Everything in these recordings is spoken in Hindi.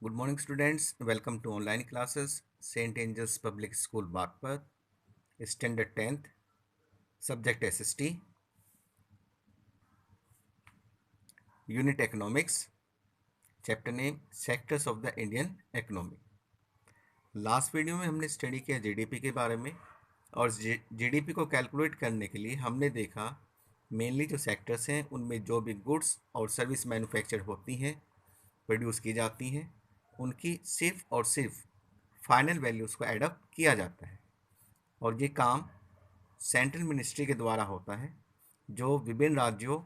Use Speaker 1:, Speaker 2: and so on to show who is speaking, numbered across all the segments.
Speaker 1: Good morning, students. Welcome to online classes. St. Angel's Public School, Bagpat. Standard 10th. Subject SST. Unit Economics. Chapter name Sectors of the Indian Economy. Last video में हमने स्टडी किया जीडीपी के बारे में और जीडीपी को कैलकुलेट करने के लिए हमने देखा मेनली जो सेक्टर्स हैं उनमें जो भी गुड्स और सर्विस मैन्युफैक्चर होती हैं, प्रोड्यूस की जाती हैं, उनकी सिर्फ और सिर्फ फाइनल वैल्यूज़ को एडअप किया जाता है। और ये काम सेंट्रल मिनिस्ट्री के द्वारा होता है जो विभिन्न राज्यों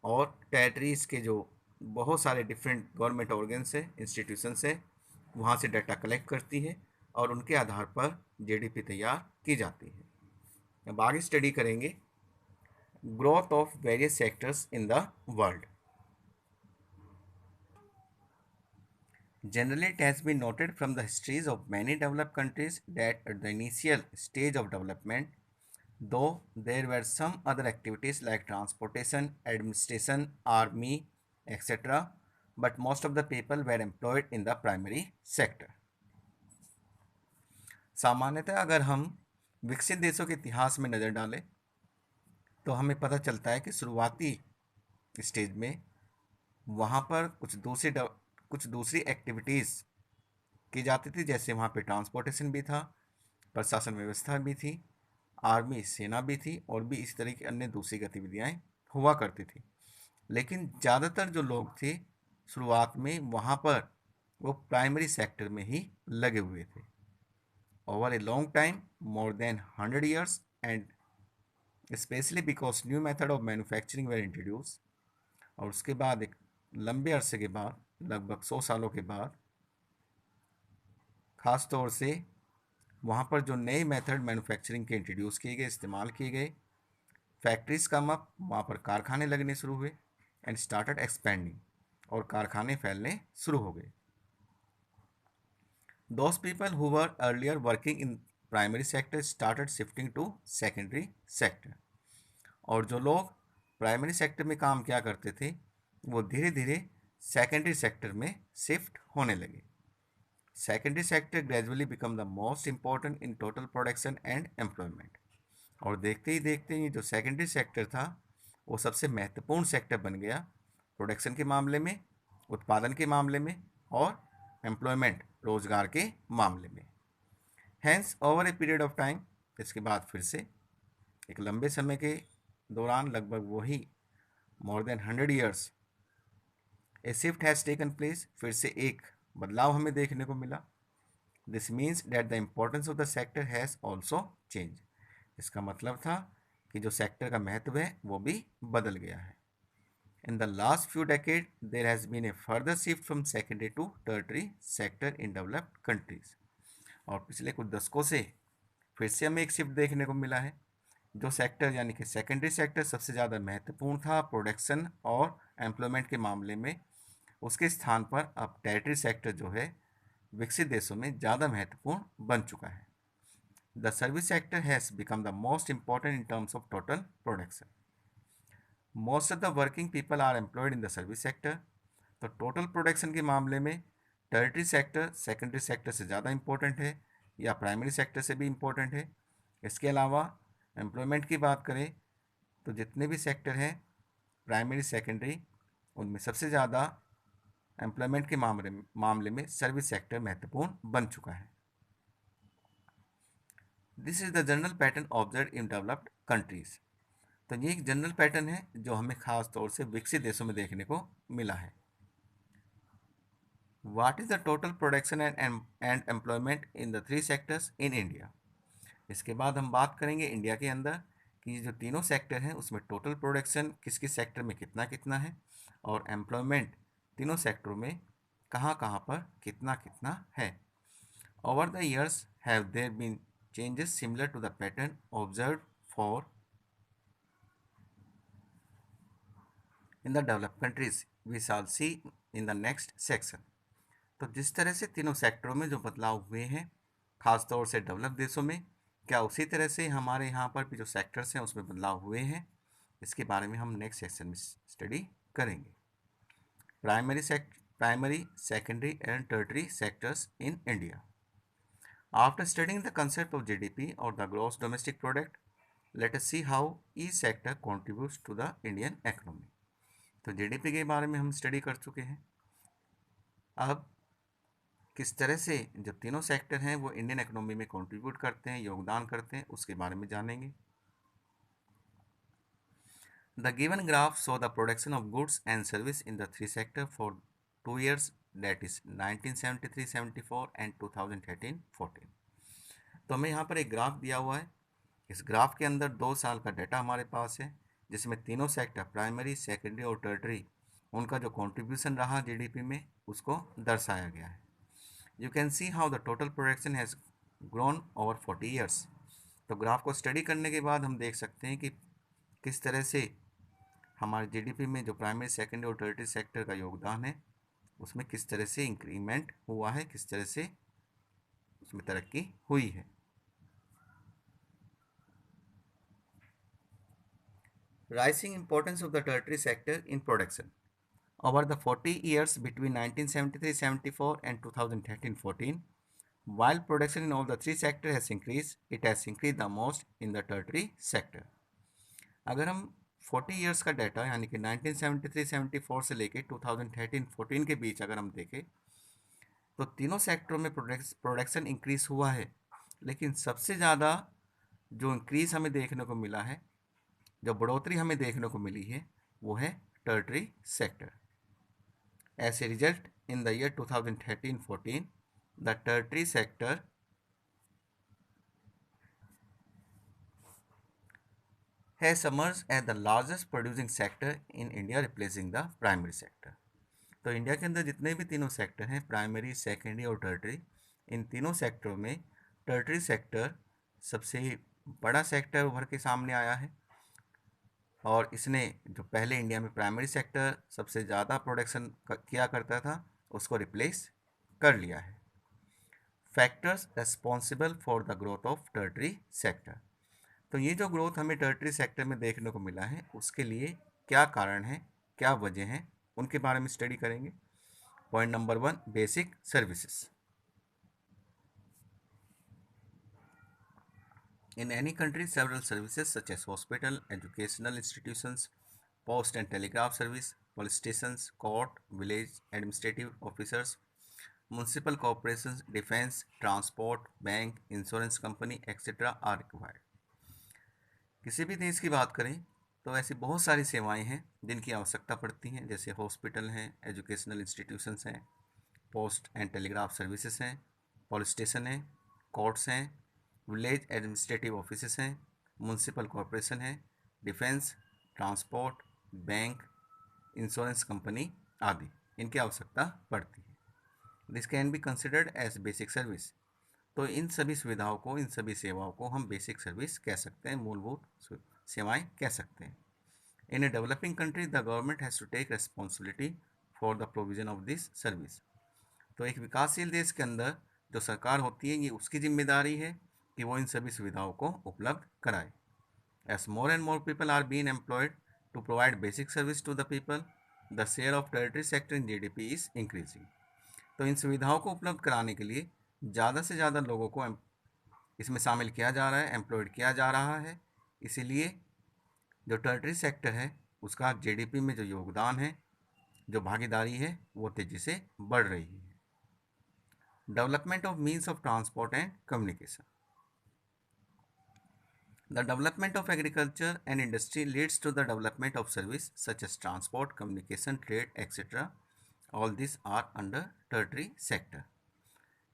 Speaker 1: और टेरिटरीज़ के जो बहुत सारे डिफरेंट गवर्नमेंट ऑर्गन्स है, इंस्टीट्यूशंस है, वहाँ से डाटा कलेक्ट करती है और उनके आधार पर जीडीपी तैयार की जाती है। अब आगे स्टडी करेंगे growth of various sectors in the world. Generally, it has been noted from the histories of many developed countries that at the initial stage of development, though there were some other activities like transportation, administration, army, etc., but most of the people were employed in the primary sector. सामान्यतः अगर हम विकसित देशों के इतिहास में नज़र डालें तो हमें पता चलता है कि शुरुआती स्टेज में वहाँ पर कुछ दूसरी एक्टिविटीज़ की जाती थी, जैसे वहाँ पे ट्रांसपोर्टेशन भी था, प्रशासन व्यवस्था भी थी, आर्मी सेना भी थी और भी इस तरह की अन्य दूसरी गतिविधियाँ हुआ करती थी। लेकिन ज़्यादातर जो लोग थे शुरुआत में वहाँ पर वो प्राइमरी सेक्टर में ही लगे हुए थे। Over a long time, more than 100 years, and specially because new method of manufacturing were introduce, और उसके बाद एक लंबे अरसे के बाद, लगभग 100 सालों के बाद, ख़ास तौर से वहाँ पर जो नए मेथड मैन्युफैक्चरिंग के इंट्रोड्यूस किए गए, इस्तेमाल किए गए, फैक्ट्रीज कम अप, वहाँ पर कारखाने लगने शुरू हुए एंड स्टार्टेड एक्सपेंडिंग, और कारखाने फैलने शुरू हो गए। Those people who were earlier working in primary sector started shifting to secondary sector, और जो लोग प्राइमरी सेक्टर में काम किया करते थे वो धीरे धीरे सेकेंडरी सेक्टर में शिफ्ट होने लगे। Secondary sector gradually become the most important in total production and employment, और देखते ही देखते ही जो सेकेंडरी सेक्टर था वो सबसे महत्वपूर्ण सेक्टर बन गया प्रोडक्शन के मामले में, उत्पादन के मामले में और एम्प्लॉयमेंट, रोजगार के मामले में। Hence over a period of time, इसके बाद फिर से एक लंबे समय के दौरान, लगभग वही मोर than 100 years, A shift has taken place, फिर से एक बदलाव हमें देखने को मिला। This means that the importance of the sector has also change, इसका मतलब था कि जो सेक्टर का महत्व है वो भी बदल गया है। In the last few decade there has been a further shift from secondary to tertiary sector in developed countries, और पिछले कुछ दशकों से फिर से हमें एक शिफ्ट देखने को मिला है। जो सेक्टर यानी कि सेकेंडरी सेक्टर सबसे ज़्यादा महत्वपूर्ण था प्रोडक्शन और एम्प्लॉयमेंट के मामले में, उसके स्थान पर अब टेरिटरी सेक्टर जो है विकसित देशों में ज़्यादा महत्वपूर्ण बन चुका है। The service sector has become the most important in terms of total production. Most of the working people are employed in the service sector, तो टोटल प्रोडक्शन के मामले में टेरिटरी सेक्टर सेकेंडरी सेक्टर से ज़्यादा इम्पोर्टेंट है या प्राइमरी सेक्टर से भी इम्पोर्टेंट है। इसके अलावा एम्प्लॉयमेंट की बात करें तो जितने भी सेक्टर हैं प्राइमरी सेकेंडरी, उनमें सबसे ज़्यादा एम्प्लॉयमेंट के मामले में सर्विस सेक्टर महत्वपूर्ण बन चुका है। This is the general pattern observe in developed countries, तो ये एक जनरल पैटर्न है जो हमें खास तौर से विकसित देशों में देखने को मिला है। What is the total production and employment in the three sectors in India. इसके बाद हम बात करेंगे इंडिया के अंदर कि ये जो तीनों सेक्टर हैं उसमें टोटल प्रोडक्शन किस किस सेक्टर में कितना कितना है, और एम्प्लॉयमेंट तीनों सेक्टरों में कहाँ कहाँ पर कितना कितना है। Over the years have there been changes similar to the pattern observe for in the developed countries, we shall see in the next section. तो जिस तरह से तीनों सेक्टरों में जो बदलाव हुए हैं खास तौर से डेवलप देशों में, क्या उसी तरह से हमारे यहाँ पर भी जो सेक्टर्स हैं उसमें बदलाव हुए हैं, इसके बारे में हम नेक्स्ट सेक्शन में स्टडी करेंगे। Primary primary, secondary and tertiary sectors in India. After studying the concept of GDP or the gross domestic product, let us see how each sector contributes to the Indian economy. तो GDP के बारे में हम स्टडी कर चुके हैं. अब किस तरह से जो तीनों सेक्टर हैं वो इंडियन इकोनॉमी में कंट्रीब्यूट करते हैं, योगदान करते हैं, उसके बारे में जानेंगे. The given graph show the production of goods and service in the three sectors for 2 years, that is 1973-74 and 2013-14. तो हमें यहाँ पर एक ग्राफ दिया हुआ है. इस ग्राफ के अंदर 2 साल का डाटा हमारे पास है, जिसमें तीनों सेक्टर प्राइमरी, सेकेंडरी और टर्टरी उनका जो कंट्रीब्यूशन रहा जीडीपी में उसको दर्शाया गया है. You can see how the total production has grown over 40 years. तो ग्राफ को स्टडी करने के बाद हम देख सकते हैं कि किस तरह से हमारे जीडीपी में जो प्राइमरी, सेकेंडरी और टर्टरी सेक्टर का योगदान है उसमें किस तरह से इंक्रीमेंट हुआ है, किस तरह से उसमें तरक्की हुई है. Rising importance of the tertiary sector in production. Over the 40 years between 1973-74 and 2013-14, while production in all the three sectors has increased, it has increased the most in the tertiary sector. अगर हम 40 years का डाटा यानी कि 1973-74 से लेके 2013-14 के बीच अगर हम देखें तो तीनों सेक्टरों में प्रोडक्शन इंक्रीज हुआ है, लेकिन सबसे ज़्यादा जो इंक्रीज हमें देखने को मिला है, जो बढ़ोतरी हमें देखने को मिली है, वो है Tartary sector. As a result, in the year 2013-14, the tertiary sector has emerged as the largest producing sector in India, replacing the primary sector. तो इंडिया के अंदर जितने भी तीनों सेक्टर हैं, प्राइमरी, सेकेंडरी और टर्टरी, इन तीनों सेक्टरों में टर्टरी सेक्टर सबसे बड़ा सेक्टर उभर के सामने आया है, और इसने जो पहले इंडिया में प्राइमरी सेक्टर सबसे ज़्यादा प्रोडक्शन किया करता था उसको रिप्लेस कर लिया है. Factors responsible for the growth of tertiary sector. तो ये जो ग्रोथ हमें टर्टरी सेक्टर में देखने को मिला है उसके लिए क्या कारण है, क्या वजह हैं, उनके बारे में स्टडी करेंगे. Point number 1, basic services. In any country, several services such as hospital, educational institutions, post and telegraph service, police stations, court, village administrative officers, municipal corporations, defense, transport, bank, insurance company, etc. are required. किसी भी देश की बात करें तो ऐसी बहुत सारी सेवाएं हैं जिनकी आवश्यकता पड़ती हैं, जैसे हॉस्पिटल हैं, एजुकेशनल इंस्टीट्यूशंस हैं, पोस्ट एंड टेलीग्राफ सर्विसेज हैं, पुलिस स्टेशन हैं, कोर्ट्स हैं, विलेज एडमिनिस्ट्रेटिव ऑफिसेस हैं, म्यूनसिपल कॉरपोरेशन है, defence, transport, bank, insurance company आदि, इनकी आवश्यकता पड़ती है. This can be considered as basic service. तो इन सभी सुविधाओं को, इन सभी सेवाओं को हम बेसिक सर्विस कह सकते हैं, मूलभूत सेवाएं कह सकते हैं. In a developing country the government has to take responsibility for the provision of this service. तो एक विकासशील देश के अंदर जो सरकार होती है, ये उसकी जिम्मेदारी है कि वो इन सभी सुविधाओं को उपलब्ध कराए. As more and more people are been employed to provide basic service to the people, the share of tertiary sector in GDP is increasing. तो इन सुविधाओं को उपलब्ध कराने के लिए ज़्यादा से ज़्यादा लोगों को इसमें शामिल किया जा रहा है, एम्प्लॉयड किया जा रहा है. इसीलिए जो टेरिटरी सेक्टर है उसका जीडीपी में जो योगदान है, जो भागीदारी है, वो तेज़ी से बढ़ रही है. Development of means of transport and communication. The development of agriculture and industry leads to the development of service such as transport, communication, trade, etc. All these are under tertiary sector.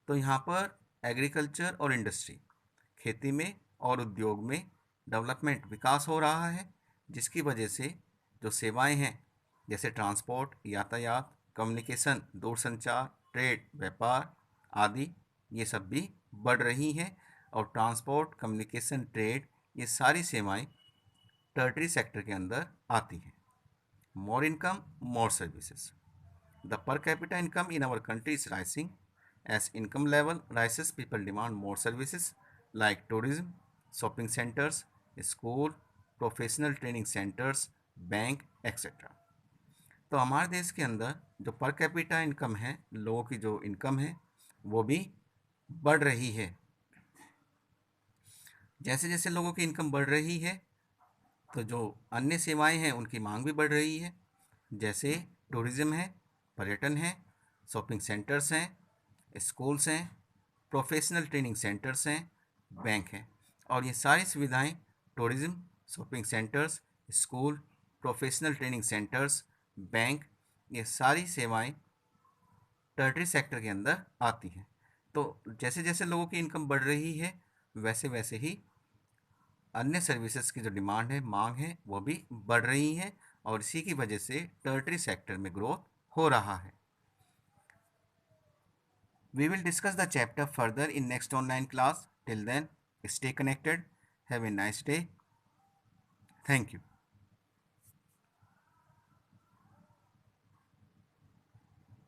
Speaker 1: तो यहाँ पर एग्रीकल्चर और इंडस्ट्री, खेती में और उद्योग में डेवलपमेंट, विकास हो रहा है, जिसकी वजह से जो सेवाएं हैं जैसे ट्रांसपोर्ट, यातायात, कम्युनिकेशन, दूरसंचार, ट्रेड, व्यापार आदि, ये सब भी बढ़ रही हैं. और ट्रांसपोर्ट, कम्युनिकेशन, ट्रेड, ये सारी सेवाएं टर्टरी सेक्टर के अंदर आती हैं. More income, more services. The per capita income in our country is rising. As income level rises, people demand more services like tourism, shopping centres, school, professional training centres, bank, etcetera. तो हमारे देश के अंदर जो पर कैपिटा इनकम है, लोगों की जो इनकम है वो भी बढ़ रही है। जैसे जैसे लोगों की इनकम बढ़ रही है तो जो अन्य सेवाएं हैं उनकी मांग भी बढ़ रही है। जैसे टूरिज़्म है, पर्यटन है, शॉपिंग सेंटर्स हैं, स्कूल्स हैं, प्रोफेशनल ट्रेनिंग सेंटर्स हैं, बैंक हैं। और ये सारी सुविधाएं tourism, shopping centres, school, professional training centres, bank, ये सारी सेवाएं टर्टरी सेक्टर के अंदर आती हैं। तो जैसे जैसे लोगों की इनकम बढ़ रही है वैसे वैसे ही अन्य सर्विसेज की जो डिमांड है, मांग है, वो भी बढ़ रही है और इसी की वजह से टर्टरी सेक्टर में ग्रोथ हो रहा है। We will discuss the chapter further in next online class. Till then, stay connected. Have a nice day. Thank you.